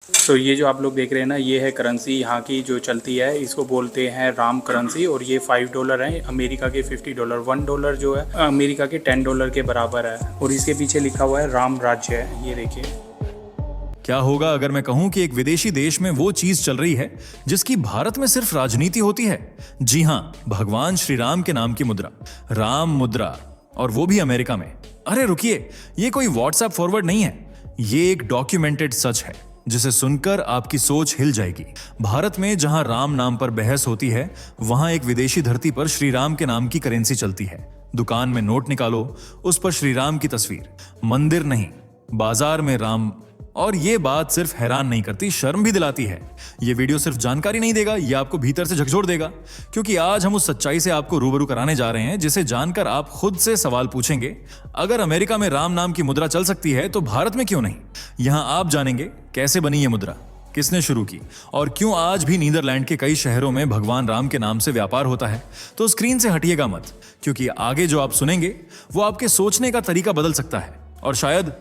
तो ये जो आप लोग देख रहे हैं ना, ये है करेंसी यहाँ की जो चलती है, इसको बोलते हैं राम करेंसी। और ये $5 है, अमेरिका के $50। $1 जो है अमेरिका के $10 के बराबर है। और इसके पीछे लिखा हुआ है राम राज्य है, ये देखिए। क्या होगा अगर मैं कहूं कि एक विदेशी देश में वो चीज चल रही है जिसकी भारत में सिर्फ राजनीति होती है? जी हां, भगवान श्री राम के नाम की मुद्रा, राम मुद्रा, और वो भी अमेरिका में। अरे रुकिए, ये कोई व्हाट्सएप फॉरवर्ड नहीं है, ये एक डॉक्यूमेंटेड सच है जिसे सुनकर आपकी सोच हिल जाएगी। भारत में जहां राम नाम पर बहस होती है, वहां एक विदेशी धरती पर श्री राम के नाम की करेंसी चलती है। दुकान में नोट निकालो, उस पर श्री राम की तस्वीर, मंदिर नहीं, बाजार में राम। और ये बात सिर्फ हैरान नहीं करती, शर्म भी दिलाती है। ये वीडियो सिर्फ जानकारी नहीं देगा, ये आपको भीतर से झकझोर देगा, क्योंकि आज हम उस सच्चाई से आपको रूबरू कराने जा रहे हैं जिसे जानकर आप खुद से सवाल पूछेंगे, अगर अमेरिका में राम नाम की मुद्रा चल सकती है तो भारत में क्यों नहीं? यहां आप जानेंगे कैसे बनी ये मुद्रा, किसने शुरू की, और क्यों आज भी नीदरलैंड के कई शहरों में भगवान राम के नाम से व्यापार होता है। तो स्क्रीन से हटिएगा मत, क्योंकि आगे जो आप सुनेंगे वो आपके सोचने का तरीका बदल सकता है, और शायद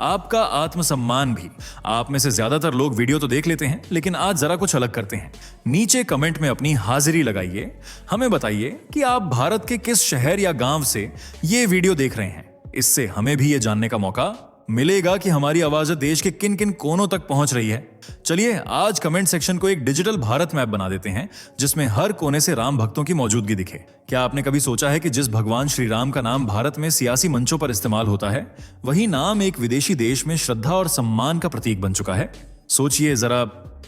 आपका आत्मसम्मान भी। आप में से ज्यादातर लोग वीडियो तो देख लेते हैं, लेकिन आज जरा कुछ अलग करते हैं। नीचे कमेंट में अपनी हाजिरी लगाइए, हमें बताइए कि आप भारत के किस शहर या गांव से ये वीडियो देख रहे हैं। इससे हमें भी ये जानने का मौका मिलेगा कि हमारी आवाज देश के किन किन कोनों तक पहुंच रही है। चलिए आज कमेंट सेक्शन को एक डिजिटल भारत मैप बना देते हैं, जिसमें हर कोने से राम भक्तों की मौजूदगी दिखे। क्या आपने कभी सोचा है कि जिस भगवान श्री राम का नाम भारत में सियासी मंचों पर इस्तेमाल होता है, वही नाम एक विदेशी देश में श्रद्धा और सम्मान का प्रतीक बन चुका है? सोचिए जरा,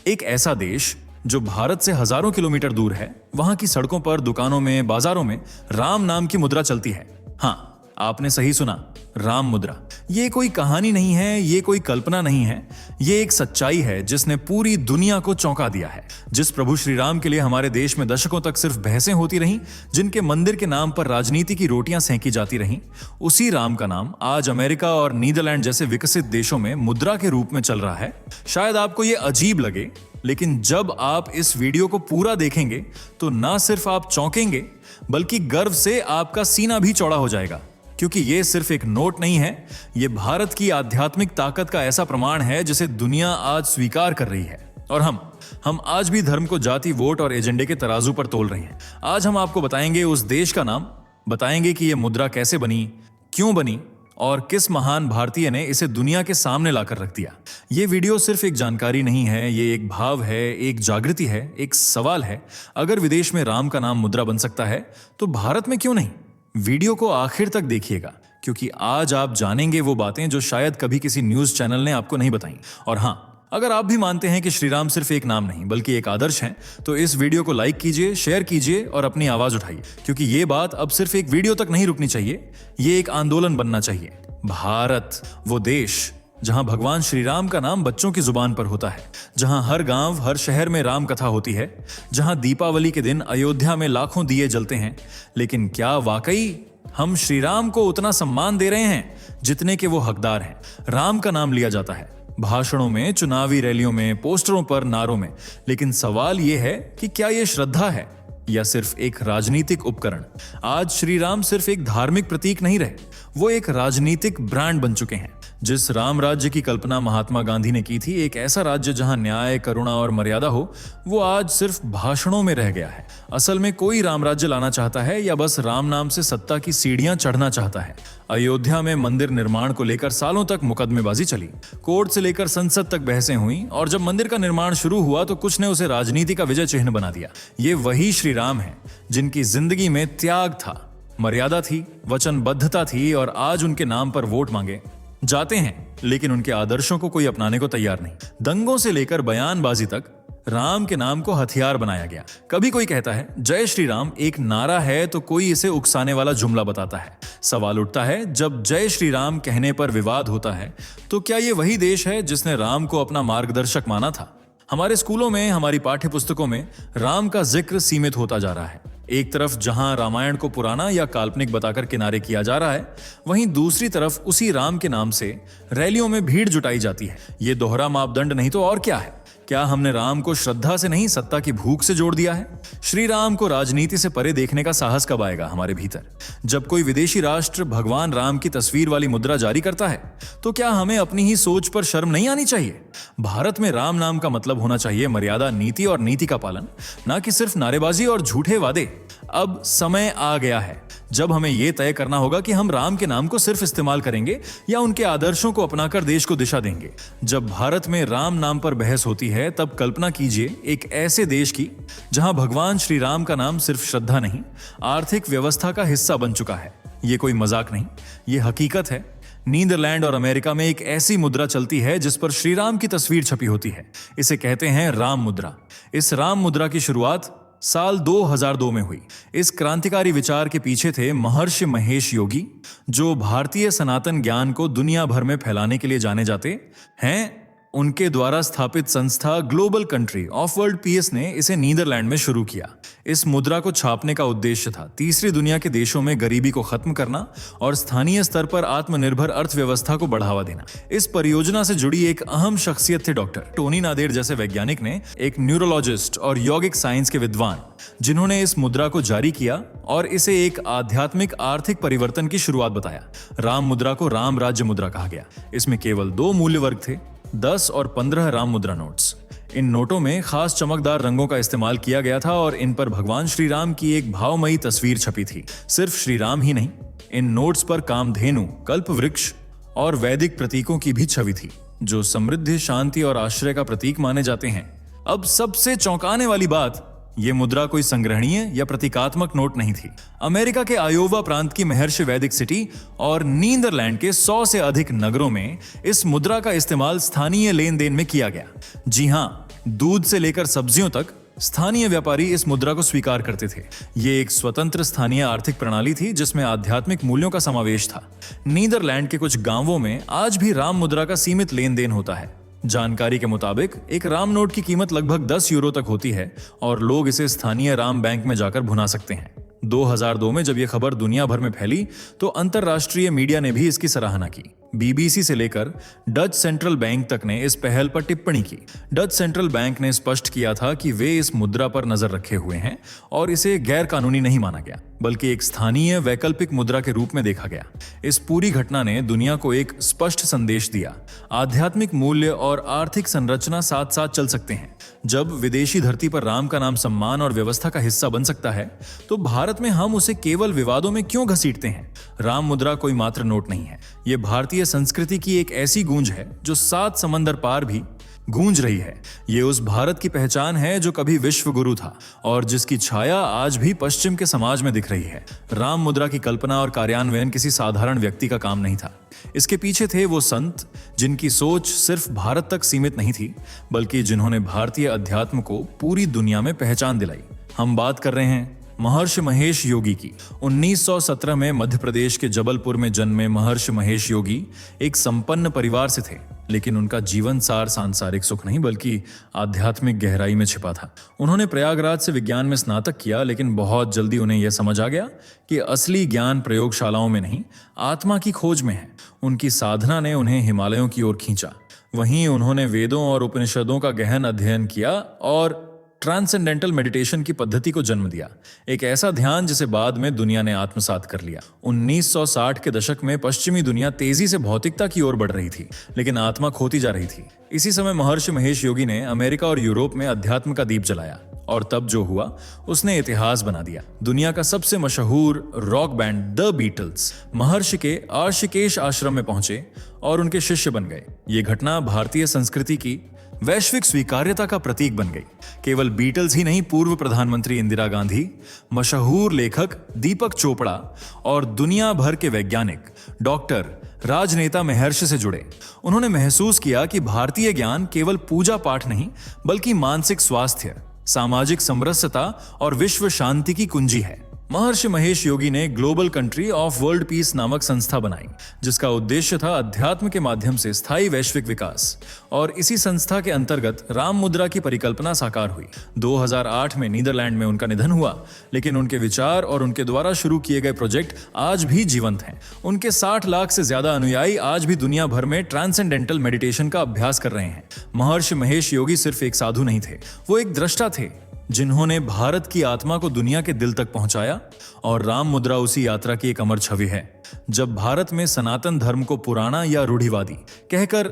एक ऐसा देश जो भारत से हजारों किलोमीटर दूर है, वहां की सड़कों पर, दुकानों में, बाजारों में राम नाम की मुद्रा चलती है। हाँ, आपने सही सुना, राम मुद्रा। ये कोई कहानी नहीं है, ये कोई कल्पना नहीं है, ये एक सच्चाई है जिसने पूरी दुनिया को चौंका दिया है। जिस प्रभु श्री राम के लिए हमारे देश में दशकों तक सिर्फ बहसें होती रहीं, जिनके मंदिर के नाम पर राजनीति की रोटियां सेंकी जाती रहीं, उसी राम का नाम आज अमेरिका और नीदरलैंड जैसे विकसित देशों में मुद्रा के रूप में चल रहा है। शायद आपको ये अजीब लगे, लेकिन जब आप इस वीडियो को पूरा देखेंगे तो ना सिर्फ आप चौंकेंगे, बल्कि गर्व से आपका सीना भी चौड़ा हो जाएगा, क्योंकि ये सिर्फ एक नोट नहीं है, ये भारत की आध्यात्मिक ताकत का ऐसा प्रमाण है जिसे दुनिया आज स्वीकार कर रही है। और हम आज भी धर्म को जाति, वोट और एजेंडे के तराजू पर तोल रहे हैं। आज हम आपको बताएंगे उस देश का नाम, बताएंगे कि यह मुद्रा कैसे बनी, क्यों बनी, और किस महान भारतीय ने इसे दुनिया के सामने लाकर रख दिया। ये वीडियो सिर्फ एक जानकारी नहीं है, ये एक भाव है, एक जागृति है, एक सवाल है। अगर विदेश में राम का नाम मुद्रा बन सकता है तो भारत में क्यों नहीं? वीडियो को आखिर तक देखिएगा, क्योंकि आज आप जानेंगे वो बातें जो शायद कभी किसी न्यूज चैनल ने आपको नहीं बताई। और हां, अगर आप भी मानते हैं कि श्री राम सिर्फ एक नाम नहीं बल्कि एक आदर्श है, तो इस वीडियो को लाइक कीजिए, शेयर कीजिए और अपनी आवाज उठाइए, क्योंकि ये बात अब सिर्फ एक वीडियो तक नहीं रुकनी चाहिए, ये एक आंदोलन बनना चाहिए। भारत, वो देश जहां भगवान श्री राम का नाम बच्चों की जुबान पर होता है, जहां हर गांव, हर शहर में राम कथा होती है, जहां दीपावली के दिन अयोध्या में लाखों दिए जलते हैं। लेकिन क्या वाकई हम श्री राम को उतना सम्मान दे रहे हैं जितने के वो हकदार हैं? राम का नाम लिया जाता है भाषणों में, चुनावी रैलियों में, पोस्टरों पर, नारों में, लेकिन सवाल यह है कि क्या यह श्रद्धा है या सिर्फ एक राजनीतिक उपकरण? आज श्री राम सिर्फ एक धार्मिक प्रतीक नहीं रहे, वो एक राजनीतिक ब्रांड बन चुके हैं। जिस राम राज्य की कल्पना महात्मा गांधी ने की थी, एक ऐसा राज्य जहां न्याय, करुणा और मर्यादा हो, वो आज सिर्फ भाषणों में रह गया है। असल में कोई राम राज्य लाना चाहता है या बस राम नाम से सत्ता की सीढ़ियां चढ़ना चाहता है। अयोध्या में मंदिर निर्माण को लेकर सालों तक मुकदमेबाजी चली, कोर्ट से लेकर संसद तक बहसें हुई, और जब मंदिर का निर्माण शुरू हुआ तो कुछ ने उसे राजनीति का विजय चिन्ह बना दिया। ये वही श्री राम है जिनकी जिंदगी में त्याग था, मर्यादा थी, वचनबद्धता थी, और आज उनके नाम पर वोट मांगे जाते हैं, लेकिन उनके आदर्शों को कोई अपनाने को तैयार नहीं। दंगों से लेकर बयानबाजी तक राम के नाम को हथियार बनाया गया। कभी कोई कहता है जय श्री राम एक नारा है, तो कोई इसे उकसाने वाला जुमला बताता है। सवाल उठता है, जब जय श्री राम कहने पर विवाद होता है, तो क्या ये वही देश है जिसने राम को अपना मार्गदर्शक माना था? हमारे स्कूलों में, हमारी पाठ्य पुस्तकों में राम का जिक्र सीमित होता जा रहा है। एक तरफ जहां रामायण को पुराना या काल्पनिक बताकर किनारे किया जा रहा है, वहीं दूसरी तरफ उसी राम के नाम से रैलियों में भीड़ जुटाई जाती है। ये दोहरा मापदंड नहीं तो और क्या है? क्या हमने राम को श्रद्धा से नहीं सत्ता की भूख से जोड़ दिया है? श्री राम को राजनीति से परे देखने का साहस कब आएगा हमारे भीतर? जब कोई विदेशी राष्ट्र भगवान राम की तस्वीर वाली मुद्रा जारी करता है तो क्या हमें अपनी ही सोच पर शर्म नहीं आनी चाहिए? भारत में राम नाम का मतलब होना चाहिए मर्यादा, नीति और नीति का पालन, ना कि सिर्फ नारेबाजी और झूठे वादे। अब समय आ गया है जब हमें यह तय करना होगा कि हम राम के नाम को सिर्फ इस्तेमाल करेंगे या उनके आदर्शों को अपनाकर देश को दिशा देंगे। जब भारत में राम नाम पर बहस होती है तब कल्पना कीजिए एक ऐसे देश की जहां भगवान श्री राम का नाम सिर्फ श्रद्धा नहीं, आर्थिक व्यवस्था का हिस्सा बन चुका है। ये कोई मजाक नहीं, ये हकीकत है। नीदरलैंड और अमेरिका में एक ऐसी मुद्रा चलती है जिस पर श्री राम की तस्वीर छपी होती है। इसे कहते हैं राम मुद्रा। इस राम मुद्रा की शुरुआत साल 2002 में हुई। इस क्रांतिकारी विचार के पीछे थे महर्षि महेश योगी, जो भारतीय सनातन ज्ञान को दुनिया भर में फैलाने के लिए जाने जाते हैं। उनके द्वारा स्थापित संस्था global country of world peace ने इसे नीदरलैंड में शुरू किया। इस मुद्रा को छापने का उद्देश्य था तीसरी दुनिया के देशों में गरीबी को खत्म करना और स्थानीय स्तर पर आत्मनिर्भर अर्थव्यवस्था को बढ़ावा देना। इस परियोजना से जुड़ी एक अहम शख्सियत थे डॉक्टर टोनी नादेर जैसे वैज्ञानिक ने, एक न्यूरोलॉजिस्ट और यौगिक साइंस के विद्वान, जिन्होंने इस मुद्रा को जारी किया और इसे एक आध्यात्मिक आर्थिक परिवर्तन की शुरुआत बताया। राम मुद्रा को राम राज्य मुद्रा कहा गया। इसमें केवल 2 मूल्य वर्ग थे, 10 और 15 राम मुद्रा नोट्स। इन नोटों में खास चमकदार रंगों का इस्तेमाल किया गया था और इन पर भगवान श्री राम की एक भावमयी तस्वीर छपी थी। सिर्फ श्री राम ही नहीं, इन नोट्स पर कामधेनु, कल्प वृक्ष और वैदिक प्रतीकों की भी छवि थी, जो समृद्धि, शांति और आश्रय का प्रतीक माने जाते हैं। अब सबसे चौंकाने वाली बात, ये मुद्रा कोई संग्रहणीय या प्रतीकात्मक नोट नहीं थी। अमेरिका के आयोवा प्रांत की महर्षि वैदिक सिटी और नीदरलैंड के 100 से अधिक नगरों में इस मुद्रा का इस्तेमाल स्थानीय लेन देन में किया गया। जी हां, दूध से लेकर सब्जियों तक स्थानीय व्यापारी इस मुद्रा को स्वीकार करते थे। ये एक स्वतंत्र स्थानीय आर्थिक प्रणाली थी जिसमें आध्यात्मिक मूल्यों का समावेश था। नीदरलैंड के कुछ गांवों में आज भी राम मुद्रा का सीमित लेन देन होता है। जानकारी के मुताबिक एक राम नोट की कीमत लगभग 10 यूरो तक होती है और लोग इसे स्थानीय राम बैंक में जाकर भुना सकते हैं। 2002 में जब यह खबर दुनिया भर में फैली तो अंतरराष्ट्रीय मीडिया ने भी इसकी सराहना की। बीबीसी से लेकर डच सेंट्रल बैंक तक ने इस पहल पर टिप्पणी की। डच सेंट्रल बैंक ने स्पष्ट किया था कि वे इस मुद्रा पर नजर रखे हुए हैं और इसे गैर कानूनी नहीं माना गया, बल्कि एक स्थानीय वैकल्पिक मुद्रा के रूप में देखा गया। इस पूरी घटना ने दुनिया को एक स्पष्ट संदेश दिया, आध्यात्मिक मूल्य और आर्थिक संरचना साथ साथ चल सकते हैं। जब विदेशी धरती पर राम का नाम सम्मान और व्यवस्था का हिस्सा बन सकता है तो भारत में हम उसे केवल विवादों में क्यों घसीटते हैं? राम मुद्रा कोई मात्र नोट नहीं है, ये भारतीय संस्कृति की एक ऐसी गूंज है जो 7 समंदर पार भी गूंज रही है। ये उस भारत की पहचान है जो कभी विश्व गुरु था और जिसकी छाया आज भी पश्चिम के समाज में दिख रही है। राम मुद्रा की कल्पना और कार्यान्वयन किसी साधारण व्यक्ति का काम नहीं था। इसके पीछे थे वो संत जिनकी सोच सिर्फ भारत तक सीमित नहीं थी, बल्कि जिन्होंने भारतीय अध्यात्म को पूरी दुनिया में पहचान दिलाई। हम बात कर रहे हैं महर्षि महेश योगी की। 1917 में मध्य प्रदेश के जबलपुर में जन्मे महर्षि महेश योगी एक संपन्न परिवार से थे, लेकिन उनका जीवन सार सांसारिक सुख नहीं बल्कि आध्यात्मिक गहराई में छिपा था। उन्होंने प्रयागराज से विज्ञान में स्नातक किया, लेकिन बहुत जल्दी उन्हें यह समझ आ गया कि असली ज्ञान प्रयोगशालाओं में नहीं, आत्मा की खोज में है। उनकी साधना ने उन्हें हिमालयों की ओर खींचा। वहीं उन्होंने वेदों और उपनिषदों का गहन अध्ययन किया और ट्रांसेंडेंटल मेडिटेशन की पद्धति को जन्म दिया, एक ऐसा ध्यान जिसे बाद में दुनिया ने आत्मसात कर लिया। 1960 के दशक में पश्चिमी दुनिया तेजी से भौतिकता की ओर बढ़ रही थी, लेकिन आत्मा खोती जा रही थी। इसी समय महर्षि महेश योगी ने अमेरिका और यूरोप में अध्यात्म का दीप जलाया और तब जो हुआ उसने इतिहास बना दिया। दुनिया का सबसे मशहूर रॉक बैंड द बीटल्स महर्षि के ऋषिकेश आश्रम में पहुंचे और उनके शिष्य बन गए। ये घटना भारतीय संस्कृति की वैश्विक स्वीकार्यता का प्रतीक बन गई। केवल बीटल्स ही नहीं, पूर्व प्रधानमंत्री इंदिरा गांधी, मशहूर लेखक दीपक चोपड़ा और दुनिया भर के वैज्ञानिक, डॉक्टर, राजनेता महर्षि से जुड़े। उन्होंने महसूस किया कि भारतीय ज्ञान केवल पूजा पाठ नहीं बल्कि मानसिक स्वास्थ्य, सामाजिक समरसता और विश्व शांति की कुंजी है। महर्षि महेश योगी ने global country of world peace नामक संस्था बनाई, जिसका उद्देश्य था अध्यात्म के माध्यम से स्थायी वैश्विक विकास। और इसी संस्था के अंतर्गत राम मुद्रा की परिकल्पना साकार हुई। 2008 में नीदरलैंड में उनका निधन हुआ, लेकिन उनके विचार और उनके द्वारा शुरू किए गए प्रोजेक्ट आज भी जीवंत हैं। उनके 60 लाख से ज्यादा अनुयायी आज भी दुनिया भर में ट्रांसेंडेंटल मेडिटेशन का अभ्यास कर रहे हैं। महर्षि महेश योगी सिर्फ एक साधु नहीं थे, वो एक दृष्टा थे जिन्होंने भारत की आत्मा को दुनिया के दिल तक पहुंचाया। और राम मुद्रा उसी यात्रा की एक अमर छवि है। जब भारत में सनातन धर्म को पुराना या रूढ़िवादी कहकर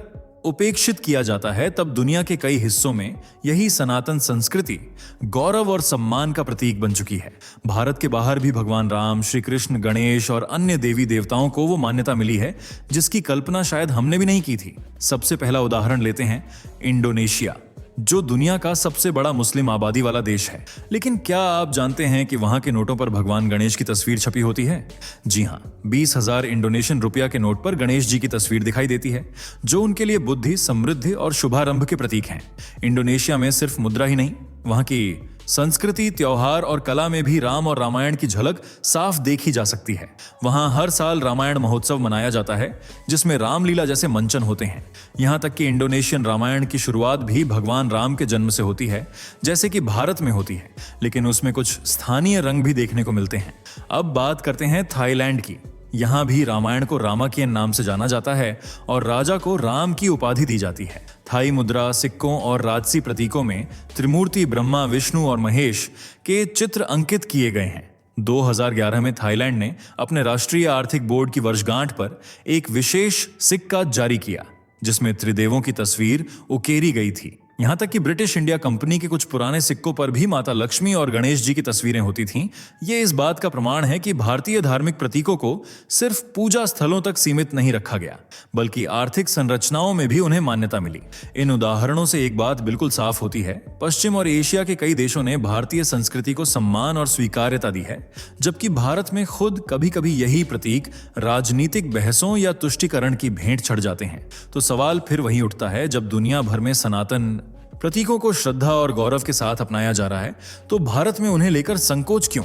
उपेक्षित किया जाता है, तब दुनिया के कई हिस्सों में यही सनातन संस्कृति गौरव और सम्मान का प्रतीक बन चुकी है। भारत के बाहर भी भगवान राम, श्री कृष्ण, गणेश और अन्य देवी देवताओं को वो मान्यता मिली है जिसकी कल्पना शायद हमने भी नहीं की थी। सबसे पहला उदाहरण लेते हैं इंडोनेशिया, जो दुनिया का सबसे बड़ा मुस्लिम आबादी वाला देश है। लेकिन क्या आप जानते हैं कि वहां के नोटों पर भगवान गणेश की तस्वीर छपी होती है? जी हां, 20,000 इंडोनेशियन रुपया के नोट पर गणेश जी की तस्वीर दिखाई देती है, जो उनके लिए बुद्धि, समृद्धि और शुभारंभ के प्रतीक हैं। इंडोनेशिया में सिर्फ मुद्रा ही नहीं, वहां की संस्कृति, त्योहार और कला में भी राम और रामायण की झलक साफ देखी जा सकती है। वहां हर साल रामायण महोत्सव मनाया जाता है, जिसमें रामलीला जैसे मंचन होते हैं। यहां तक कि इंडोनेशियन रामायण की शुरुआत भी भगवान राम के जन्म से होती है, जैसे कि भारत में होती है, लेकिन उसमें कुछ स्थानीय रंग भी देखने को मिलते हैं। अब बात करते हैं थाईलैंड की। यहाँ भी रामायण को रामाकियन नाम से जाना जाता है और राजा को राम की उपाधि दी जाती है। थाई मुद्रा, सिक्कों और राजसी प्रतीकों में त्रिमूर्ति ब्रह्मा, विष्णु और महेश के चित्र अंकित किए गए हैं। 2011 में थाईलैंड ने अपने राष्ट्रीय आर्थिक बोर्ड की वर्षगांठ पर एक विशेष सिक्का जारी किया, जिसमें त्रिदेवों की तस्वीर उकेरी गई थी। यहां तक कि ब्रिटिश इंडिया कंपनी के कुछ पुराने सिक्कों पर भी माता लक्ष्मी और गणेश जी की तस्वीरें होती थीं। ये इस बात का प्रमाण है कि भारतीय धार्मिक प्रतीकों को सिर्फ पूजा स्थलों तक सीमित नहीं रखा गया, बल्कि आर्थिक संरचनाओं में भी उन्हें मान्यता मिली। इन उदाहरणों से एक बात बिल्कुल साफ होती है, पश्चिम और एशिया के कई देशों ने भारतीय संस्कृति को सम्मान और स्वीकार्यता दी है, जबकि भारत में खुद कभी कभी यही प्रतीक राजनीतिक बहसों या तुष्टीकरण की भेंट चढ़ जाते हैं। तो सवाल फिर वही उठता है, जब दुनिया भर में सनातन प्रतीकों को श्रद्धा और गौरव के साथ अपनाया जा रहा है, तो भारत में उन्हें लेकर संकोच क्यों?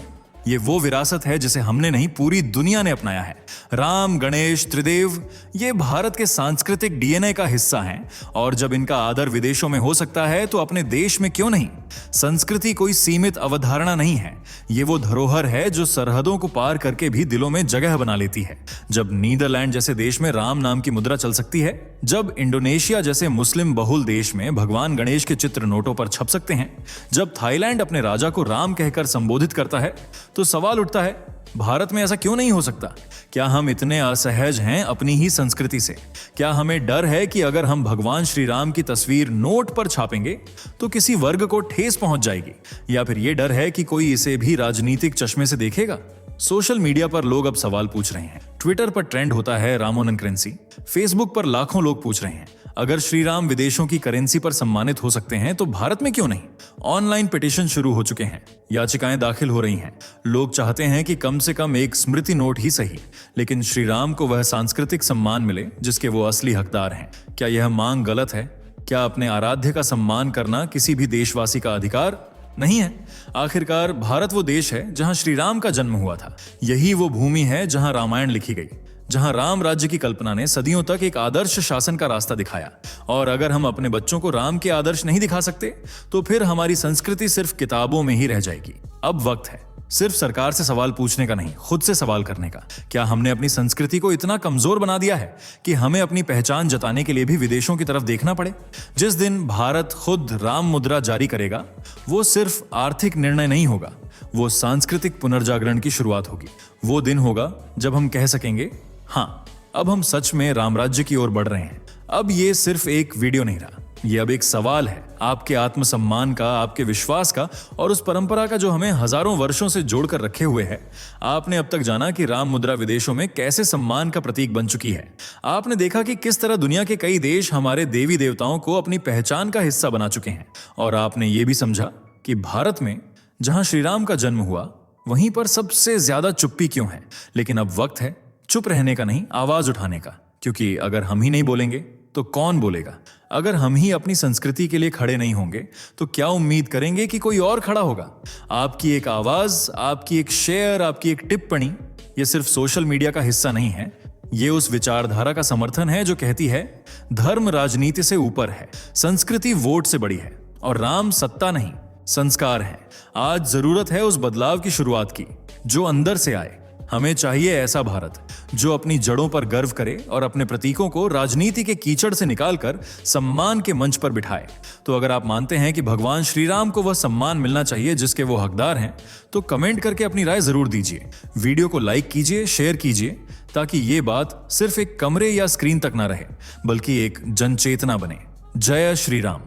ये वो विरासत है जिसे हमने नहीं, पूरी दुनिया ने अपनाया है। राम, गणेश, त्रिदेव ये भारत के सांस्कृतिक डीएनए का हिस्सा हैं, और जब इनका आदर विदेशों में हो सकता है तो अपने देश में क्यों नहीं? संस्कृति कोई सीमित अवधारणा नहीं है, ये वो धरोहर है जो सरहदों को पार करके भी दिलों में जगह बना लेती है। जब नीदरलैंड जैसे देश में राम नाम की मुद्रा चल सकती है, जब इंडोनेशिया जैसे मुस्लिम बहुल देश में भगवान गणेश के चित्र नोटों पर छप सकते हैं, जब थाईलैंड अपने राजा को राम कहकर संबोधित करता है, तो सवाल उठता है, भारत में ऐसा क्यों नहीं हो सकता? क्या हम इतने असहज हैं अपनी ही संस्कृति से? क्या हमें डर है कि अगर हम भगवान श्री राम की तस्वीर नोट पर छापेंगे तो किसी वर्ग को ठेस पहुंच जाएगी? या फिर यह डर है कि कोई इसे भी राजनीतिक चश्मे से देखेगा? सोशल मीडिया पर लोग अब सवाल पूछ रहे हैं। ट्विटर पर ट्रेंड होता है रामोनन करेंसी। फेसबुक पर लाखों लोग पूछ रहे हैं, अगर श्री राम विदेशों की करेंसी पर सम्मानित हो सकते हैं तो भारत में क्यों नहीं? ऑनलाइन पिटीशन शुरू हो चुके हैं, याचिकाएं दाखिल हो रही हैं। लोग चाहते हैं कि कम से कम एक स्मृति नोट ही सही, लेकिन श्री राम को वह सांस्कृतिक सम्मान मिले जिसके वो असली हकदार हैं। क्या यह मांग गलत है? क्या अपने आराध्य का सम्मान करना किसी भी देशवासी का अधिकार नहीं है? आखिरकार भारत वो देश है जहां श्री राम का जन्म हुआ था। यही वो भूमि है जहां रामायण लिखी गई, जहां राम राज्य की कल्पना ने सदियों तक एक आदर्श शासन का रास्ता दिखाया। और अगर हम अपने बच्चों को राम के आदर्श नहीं दिखा सकते, तो फिर हमारी संस्कृति सिर्फ किताबों में ही रह जाएगी। अब वक्त है सिर्फ सरकार से सवाल पूछने का नहीं, खुद से सवाल करने का। क्या हमने अपनी संस्कृति को इतना कमजोर बना दिया है कि हमें अपनी पहचान जताने के लिए भी विदेशों की तरफ देखना पड़े? जिस दिन भारत खुद राम मुद्रा जारी करेगा, वो सिर्फ आर्थिक निर्णय नहीं होगा, वो सांस्कृतिक पुनर्जागरण की शुरुआत होगी। वो दिन होगा जब हम कह सकेंगे, हाँ, अब हम सच में राम राज्य की ओर बढ़ रहे हैं। अब ये सिर्फ एक वीडियो नहीं रहा, ये अब एक सवाल है आपके आत्मसम्मान का, आपके विश्वास का और उस परंपरा का जो हमें हजारों वर्षों से जोड़कर रखे हुए है। आपने अब तक जाना कि राम मुद्रा विदेशों में कैसे सम्मान का प्रतीक बन चुकी है। आपने देखा कि किस तरह दुनिया के कई देश हमारे देवी देवताओं को अपनी पहचान का हिस्सा बना चुके हैं। और आपने ये भी समझा कि भारत में जहां श्री राम का जन्म हुआ, वहीं पर सबसे ज्यादा चुप्पी क्यों है। लेकिन अब वक्त है चुप रहने का नहीं, आवाज उठाने का, क्योंकि अगर हम ही नहीं बोलेंगे तो कौन बोलेगा? अगर हम ही अपनी संस्कृति के लिए खड़े नहीं होंगे तो क्या उम्मीद करेंगे कि कोई और खड़ा होगा? आपकी एक आवाज, आपकी एक शेयर, आपकी एक टिप्पणी ये सिर्फ सोशल मीडिया का हिस्सा नहीं है, ये उस विचारधारा का समर्थन है जो कहती है धर्म राजनीति से ऊपर है, संस्कृति वोट से बड़ी है और राम सत्ता नहीं संस्कार है। आज जरूरत है उस बदलाव की शुरुआत की जो अंदर से आए। हमें चाहिए ऐसा भारत जो अपनी जड़ों पर गर्व करे और अपने प्रतीकों को राजनीति के कीचड़ से निकालकर सम्मान के मंच पर बिठाए। तो अगर आप मानते हैं कि भगवान श्री राम को वह सम्मान मिलना चाहिए जिसके वो हकदार हैं, तो कमेंट करके अपनी राय जरूर दीजिए। वीडियो को लाइक कीजिए, शेयर कीजिए, ताकि ये बात सिर्फ एक कमरे या स्क्रीन तक ना रहे बल्कि एक जनचेतना बने। जय श्री राम।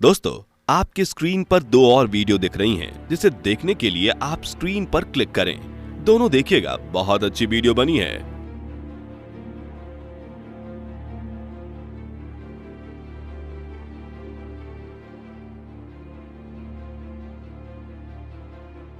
दोस्तों, आपके स्क्रीन पर 2 और वीडियो दिख रही हैं, जिसे देखने के लिए आप स्क्रीन पर क्लिक करें। दोनों देखिएगा, बहुत अच्छी वीडियो बनी है।